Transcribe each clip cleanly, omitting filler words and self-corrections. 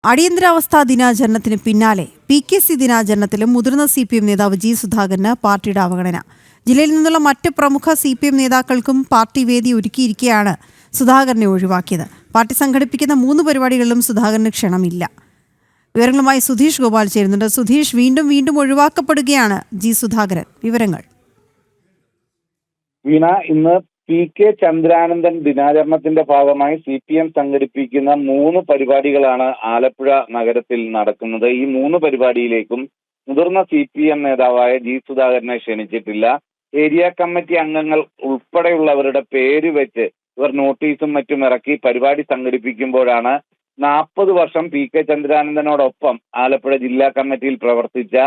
അടിയന്തരാവസ്ഥാ ദിനാചരണത്തിന് പിന്നാലെ PKC ദിനാചരണത്തിലും മുതിർന്ന CPM നേതാവ് G. സുധാകരന് പാർട്ടിയുടെ അവഗണന. ജില്ലയിൽ നിന്നുള്ള മറ്റ് പ്രമുഖ CPM നേതാക്കൾക്കും പാർട്ടി വേദി ഒരുക്കിയിരിക്കെയാണ് സുധാകരനെ ഒഴിവാക്കിയത്. പാർട്ടി സംഘടിപ്പിക്കുന്ന 3 പരിപാടികളിലും സുധാകരന് ക്ഷണമില്ല. വിവരങ്ങളുമായി സുധീഷ് ഗോപാൽ ചേരുന്നുണ്ട്. സുധീഷ്, വീണ്ടും ഒഴിവാക്കപ്പെടുകയാണ് G. സുധാകരൻ. വിവരങ്ങൾ. വീണ, ഇന്ന് PK ചന്ദ്രാനന്ദൻ ദിനാചരണത്തിന്റെ ഭാഗമായി CPM സംഘടിപ്പിക്കുന്ന 3 പരിപാടികളാണ് ആലപ്പുഴ നഗരത്തിൽ നടക്കുന്നത്. ഈ 3 പരിപാടിയിലേക്കും മുതിർന്ന CPM നേതാവായ G. സുധാകരനെ ക്ഷണിച്ചിട്ടില്ല. ഏരിയ കമ്മിറ്റി അംഗങ്ങൾ ഉൾപ്പെടെയുള്ളവരുടെ പേര് വെച്ച് ഇവർ നോട്ടീസും മറ്റും ഇറക്കി പരിപാടി സംഘടിപ്പിക്കുമ്പോഴാണ് 40 വർഷം PK ചന്ദ്രാനന്ദനോടൊപ്പം ആലപ്പുഴ ജില്ലാ കമ്മിറ്റിയിൽ പ്രവർത്തിച്ച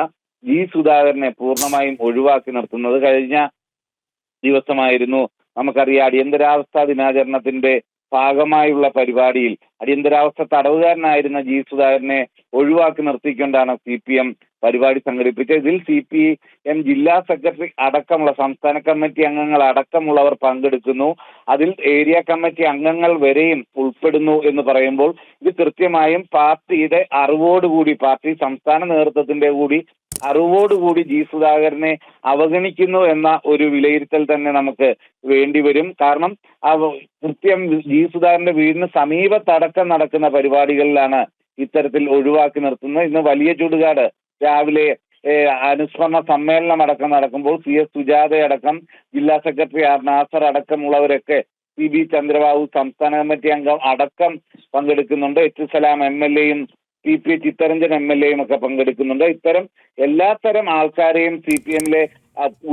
G. സുധാകരനെ പൂർണ്ണമായും ഒഴിവാക്കി നിർത്തുന്നത്. കഴിഞ്ഞ ദിവസമായിരുന്നു നമുക്കറിയാം അടിയന്തരാവസ്ഥ ദിനാചരണത്തിന്റെ ഭാഗമായുള്ള പരിപാടിയിൽ അടിയന്തരാവസ്ഥ തടവുകാരനായിരുന്ന G. സുധാകരനെ ഒഴിവാക്കി നിർത്തിക്കൊണ്ടാണ് CPM പരിപാടി സംഘടിപ്പിച്ചത്. ഇതിൽ CPM ജില്ലാ സെക്രട്ടറി അടക്കമുള്ള സംസ്ഥാന കമ്മിറ്റി അംഗങ്ങൾ അടക്കമുള്ളവർ പങ്കെടുക്കുന്നു. അതിൽ ഏരിയ കമ്മിറ്റി അംഗങ്ങൾ വരെയും ഉൾപ്പെടുന്നു എന്ന് പറയുമ്പോൾ ഇത് കൃത്യമായും പാർട്ടിയുടെ അറിവോടുകൂടി, പാർട്ടി സംസ്ഥാന നേതൃത്വത്തിന്റെ കൂടി അറിവോടുകൂടി G. സുധാകരനെ അവഗണിക്കുന്നു എന്ന ഒരു വിലയിരുത്തൽ തന്നെ നമുക്ക് വേണ്ടിവരും. കാരണം കൃത്യം G. സുധാകരന്റെ വീടിന് സമീപത്തടക്കം നടക്കുന്ന പരിപാടികളിലാണ് ഇത്തരത്തിൽ ഒഴിവാക്കി നിർത്തുന്നത്. ഇന്ന് വലിയ ചുടുകാട് രാവിലെ അനുസ്മരണ സമ്മേളനം അടക്കം നടക്കുമ്പോൾ CS സുജാതയടക്കം ജില്ലാ സെക്രട്ടറി R. നാസർ അടക്കമുള്ളവരൊക്കെ CB ചന്ദ്രബാബു സംസ്ഥാന കമ്മിറ്റി അംഗം അടക്കം പങ്കെടുക്കുന്നുണ്ട്. H. സലാം MLA-യും PP ചിത്തരഞ്ജൻ MLA-യും ഒക്കെ പങ്കെടുക്കുന്നുണ്ട്. ഇത്തരം എല്ലാത്തരം ആൾക്കാരെയും CPM-ലെ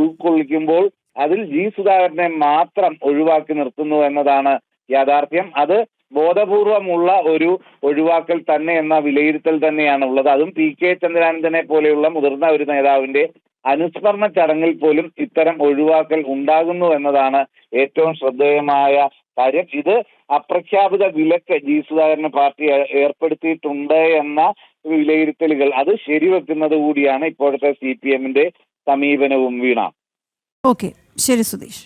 ഉൾക്കൊള്ളിക്കുമ്പോൾ അതിൽ G. സുധാകരനെ മാത്രം ഒഴിവാക്കി നിർത്തുന്നു എന്നതാണ് യാഥാർത്ഥ്യം. അത് ബോധപൂർവമുള്ള ഒരു ഒഴിവാക്കൽ തന്നെ എന്ന വിലയിരുത്തൽ തന്നെയാണ് ഉള്ളത്. അതും PK ചന്ദ്രാനന്ദനെ പോലെയുള്ള മുതിർന്ന ഒരു നേതാവിന്റെ അനുസ്മരണ ചടങ്ങിൽ പോലും ഇത്തരം ഒഴിവാക്കൽ ഉണ്ടാകുന്നു എന്നതാണ് ഏറ്റവും ശ്രദ്ധേയമായ കാര്യം. ഇത് അപ്രഖ്യാപിത വിലക്ക് G. സുധാകരന് പാർട്ടി ഏർപ്പെടുത്തിയിട്ടുണ്ട് എന്ന വിലയിരുത്തലുകൾ അത് ശരിവെക്കുന്നത് കൂടിയാണ് ഇപ്പോഴത്തെ CPM-ന്റെ സമീപനവും. വീണ. ഓക്കെ, ശരി സുധീഷ്.